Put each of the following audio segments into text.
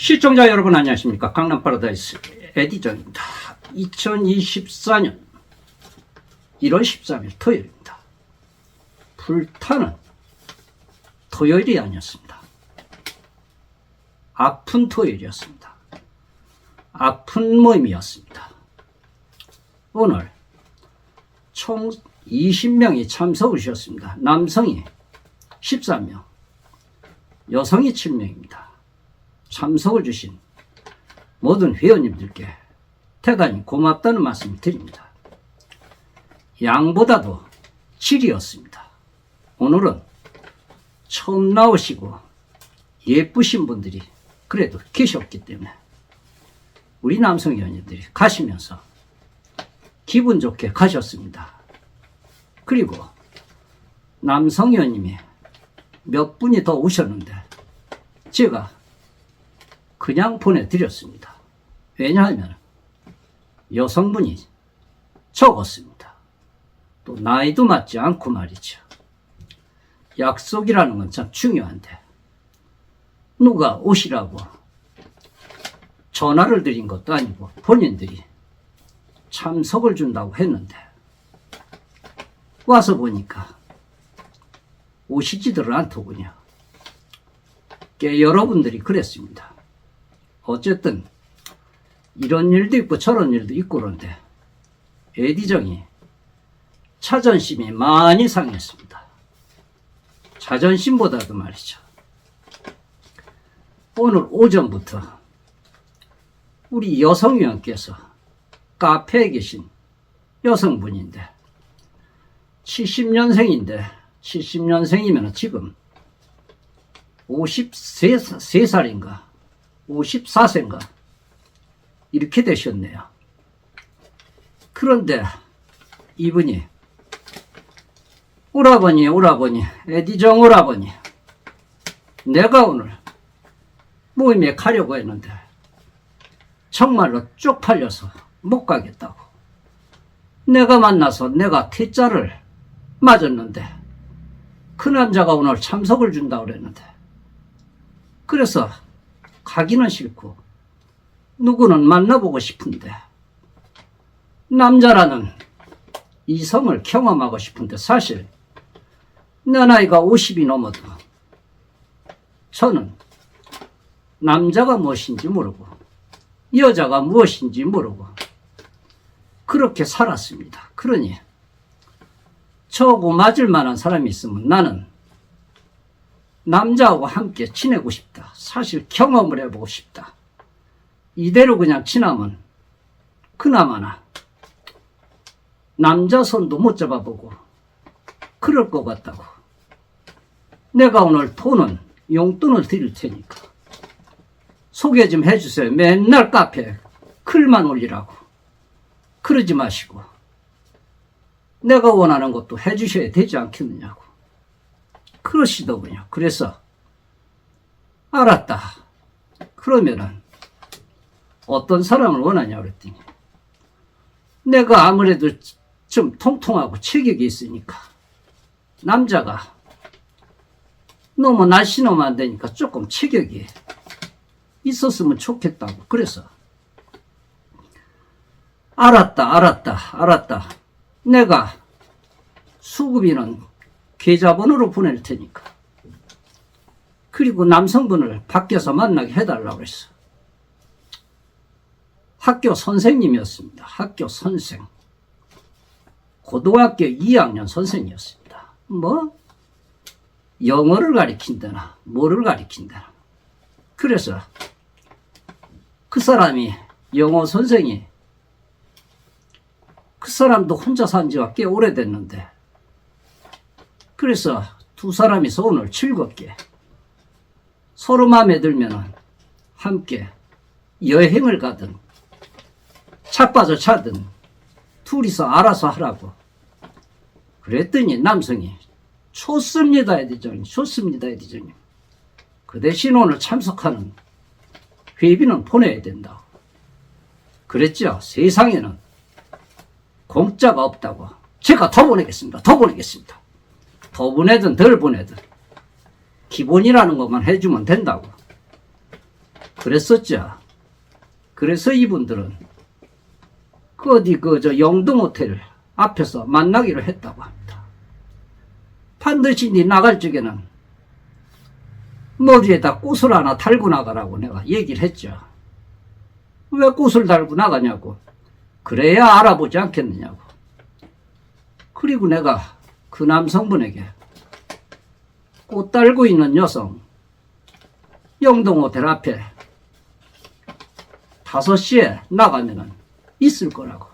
시청자 여러분 안녕하십니까. 강남 파라다이스 에디전입니다. 2024년 1월 13일 토요일입니다. 불타는 토요일이 아니었습니다. 아픈 토요일이었습니다. 아픈 모임이었습니다. 오늘 총 20명이 참석을 하셨습니다. 남성이 13명, 여성이 7명입니다. 참석을 주신 모든 회원님들께 대단히 고맙다는 말씀을 드립니다. 양보다도 질이었습니다. 오늘은 처음 나오시고 예쁘신 분들이 그래도 계셨기 때문에 우리 남성 회원님들이 가시면서 기분 좋게 가셨습니다. 그리고 남성 회원님이 몇 분이 더 오셨는데 제가 그냥 보내드렸습니다. 왜냐하면 여성분이 적었습니다. 또 나이도 맞지 않고 말이죠. 약속이라는 건 참 중요한데 누가 오시라고 전화를 드린 것도 아니고 본인들이 참석을 준다고 했는데 와서 보니까 오시지들을 않더군요. 여러분들이 그랬습니다. 어쨌든 이런 일도 있고 저런 일도 있고 그런데 에디정이 자존심이 많이 상했습니다. 자존심보다도 말이죠. 오늘 오전부터 우리 여성위원께서 카페에 계신 여성분인데 70년생인데 70년생이면 지금 53살인가 54세인가 이렇게 되셨네요. 그런데 이분이 오라버니 에디정 오라버니 내가 오늘 모임에 가려고 했는데 정말로 쪽팔려서 못 가겠다고. 내가 만나서 내가 퇴짜를 맞았는데 그 남자가 오늘 참석을 준다고 그랬는데 그래서 가기는 싫고 누구는 만나보고 싶은데 남자라는 이성을 경험하고 싶은데 사실 내 나이가 50이 넘어도 저는 남자가 무엇인지 모르고 여자가 무엇인지 모르고 그렇게 살았습니다. 그러니 저하고 맞을 만한 사람이 있으면 나는 남자하고 함께 지내고 싶다. 사실 경험을 해보고 싶다. 이대로 그냥 지나면 그나마나 남자 손도 못 잡아보고 그럴 것 같다고. 내가 오늘 용돈을 드릴 테니까 소개 좀 해주세요. 맨날 카페에 글만 올리라고. 그러지 마시고 내가 원하는 것도 해주셔야 되지 않겠느냐고. 그러시더군요. 그래서 알았다. 그러면은 어떤 사람을 원하냐 그랬더니 내가 아무래도 좀 통통하고 체격이 있으니까 남자가 너무 날씬하면 안 되니까 조금 체격이 있었으면 좋겠다고. 그래서 알았다. 내가 수급이는 계좌번호로 보낼 테니까. 그리고 남성분을 밖에서 만나게 해달라고 했어. 학교 선생님이었습니다. 학교 선생. 고등학교 2학년 선생이었습니다. 영어를 가리킨다나 뭐를 가리킨다나. 그래서 그 사람이 영어 선생이 그 사람도 혼자 산 지가 꽤 오래됐는데 그래서 두 사람이서 오늘 즐겁게 서로 마음에 들면 함께 여행을 가든 차빠져 차든 둘이서 알아서 하라고 그랬더니 남성이 좋습니다 에디정님. 그 대신 오늘 참석하는 회비는 보내야 된다고. 그랬죠. 세상에는 공짜가 없다고. 제가 더 보내겠습니다. 더 보내든 덜 보내든 기본이라는 것만 해주면 된다고. 그랬었죠. 그래서 이분들은 어디 영동 호텔 앞에서 만나기로 했다고 합니다. 반드시 네 나갈 적에는 머리에다 꽃을 하나 달고 나가라고 내가 얘기를 했죠. 왜 꽃을 달고 나가냐고. 그래야 알아보지 않겠느냐고. 그리고 내가 그 남성분에게 꽃 달고 있는 여성 영동 호텔 앞에 5시에 나가면은 있을 거라고.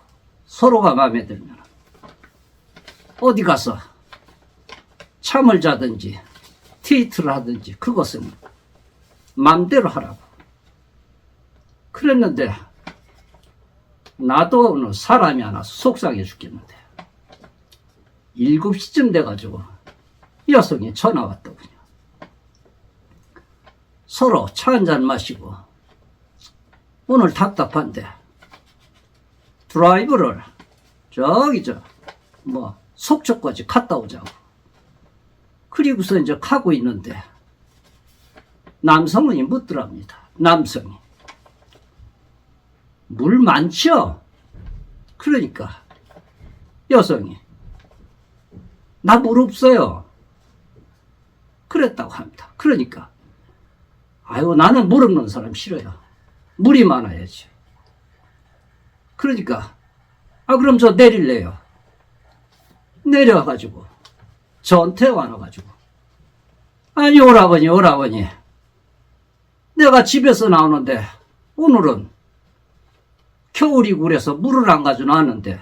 서로가 마음에 들면 어디 가서 잠을 자든지 데이트를 하든지 그것은 맘대로 하라고. 그랬는데 나도 오늘 사람이 하나 속상해 죽겠는데 7시쯤 돼가지고 여성이 전화 왔더군요. 서로 차 한잔 마시고 오늘 답답한데 드라이브를 속초까지 갔다 오자고. 그리고서 이제 가고 있는데 남성이 묻더랍니다. 남성이. 물 많죠? 그러니까 여성이 나 물 없어요. 그랬다고 합니다. 그러니까 아유 나는 물 없는 사람 싫어요. 물이 많아야지. 그러니까 그럼 저 내릴래요. 내려가지고 저한테 와가지고 아니 오라버니 내가 집에서 나오는데 오늘은 겨울이고 그래서 물을 안 가져 나왔는데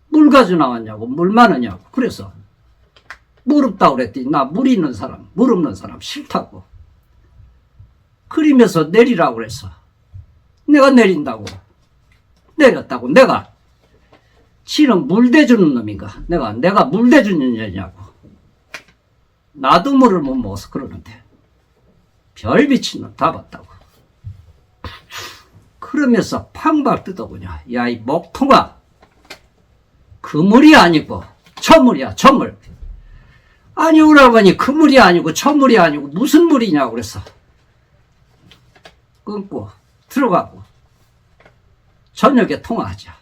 물 가져 나왔냐고. 물 많으냐고. 그래서 물 없다고 그랬더니 나 물 있는 사람 물 없는 사람 싫다고. 그러면서 내리라고 그래서 내가 내린다고. 내렸다고. 내가 지는 물 대주는 놈인가. 내가 물 대주는 년이냐고. 나도 물을 못 먹어서 그러는데 별 미친 놈 다 봤다고. 그러면서 팡박 뜯어보냐. 야 이 목통아 그 물이 아니고 저 물이야 저 물. 아니 오라버니 그 물이 아니고 저 물이 아니고 무슨 물이냐고 그래서 끊고 들어가고 저녁에 통화하자.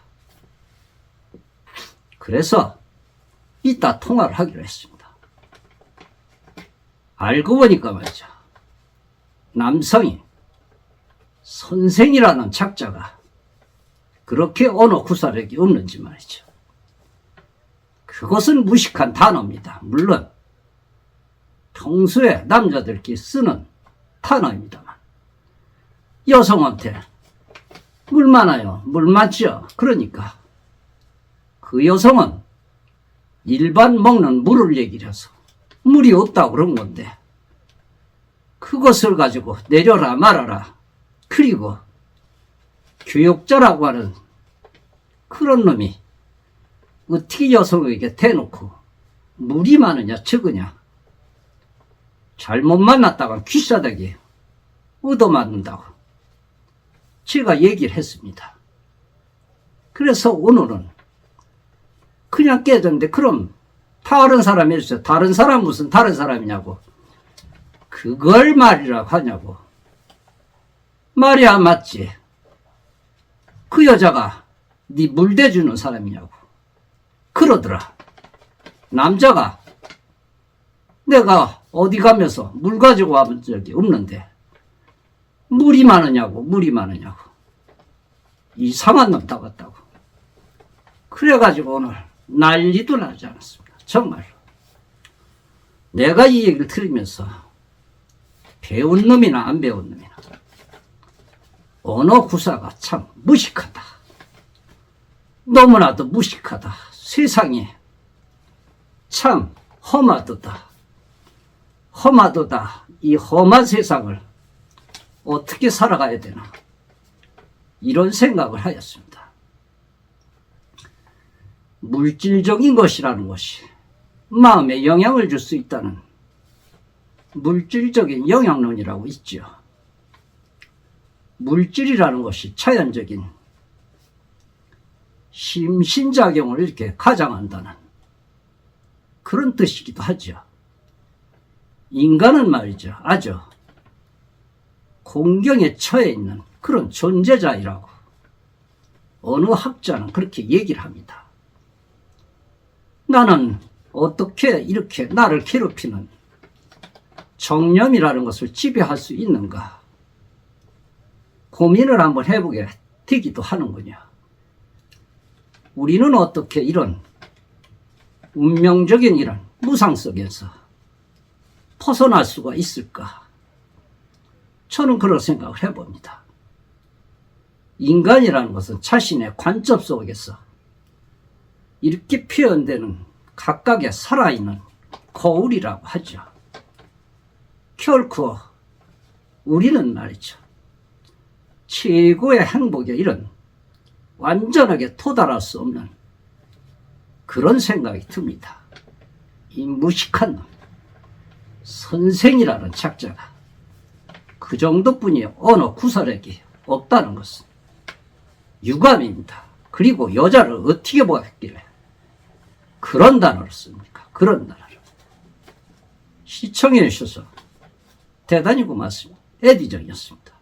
그래서 이따 통화를 하기로 했습니다. 알고 보니까 말이죠. 남성이 선생이라는 작자가 그렇게 언어 구사력이 없는지 말이죠. 그것은 무식한 단어입니다. 물론 평소에 남자들끼리 쓰는 단어입니다만 여성한테 물 많아요. 물 많죠. 그러니까 그 여성은 일반 먹는 물을 얘기를 해서 물이 없다고 그런 건데 그것을 가지고 내려라 말아라. 그리고 교육자라고 하는 그런 놈이 어떻게 여성에게 대놓고 물이 많으냐 적으냐. 잘못 만났다가 귀싸대기 얻어맞는다고 제가 얘기를 했습니다. 그래서 오늘은 그냥 깨졌는데 그럼 다른 사람 해주세요. 다른 사람 무슨 다른 사람이냐고. 그걸 말이라고 하냐고. 말이 안 맞지. 그 여자가 네 물 대주는 사람이냐고. 그러더라. 남자가 내가 어디 가면서 물 가지고 와본 적이 없는데 물이 많으냐고. 물이 많으냐고. 이상한 놈 다 같다고. 그래가지고 오늘 난리도 나지 않았습니다. 정말로. 내가 이 얘기를 들으면서 배운 놈이나 안 배운 놈이나 언어 구사가 참 무식하다. 너무나도 무식하다. 세상이 참 험하도다. 험하도다. 이 험한 세상을 어떻게 살아가야 되나 이런 생각을 하였습니다. 물질적인 것이라는 것이 마음에 영향을 줄 수 있다는 물질적인 영향론이라고 있죠. 물질이라는 것이 자연적인 심신작용을 이렇게 가장한다는 그런 뜻이기도 하죠. 인간은 말이죠. 아주 공경에 처해 있는 그런 존재자이라고 어느 학자는 그렇게 얘기를 합니다. 나는 어떻게 이렇게 나를 괴롭히는 정념이라는 것을 지배할 수 있는가 고민을 한번 해보게 되기도 하는군요. 우리는 어떻게 이런 운명적인 이런 무상 속에서 벗어날 수가 있을까? 저는 그런 생각을 해봅니다. 인간이라는 것은 자신의 관점 속에서 이렇게 표현되는 각각의 살아있는 거울이라고 하죠. 결코 우리는 말이죠. 최고의 행복에 이런 완전하게 도달할 수 없는 그런 생각이 듭니다. 이 무식한 놈, 선생이라는 작자가 그 정도뿐이 언어 구사력이 없다는 것은 유감입니다. 그리고 여자를 어떻게 보았길래 그런 단어를 씁니까? 그런 단어를. 시청해 주셔서 대단히 고맙습니다. 에디정이었습니다.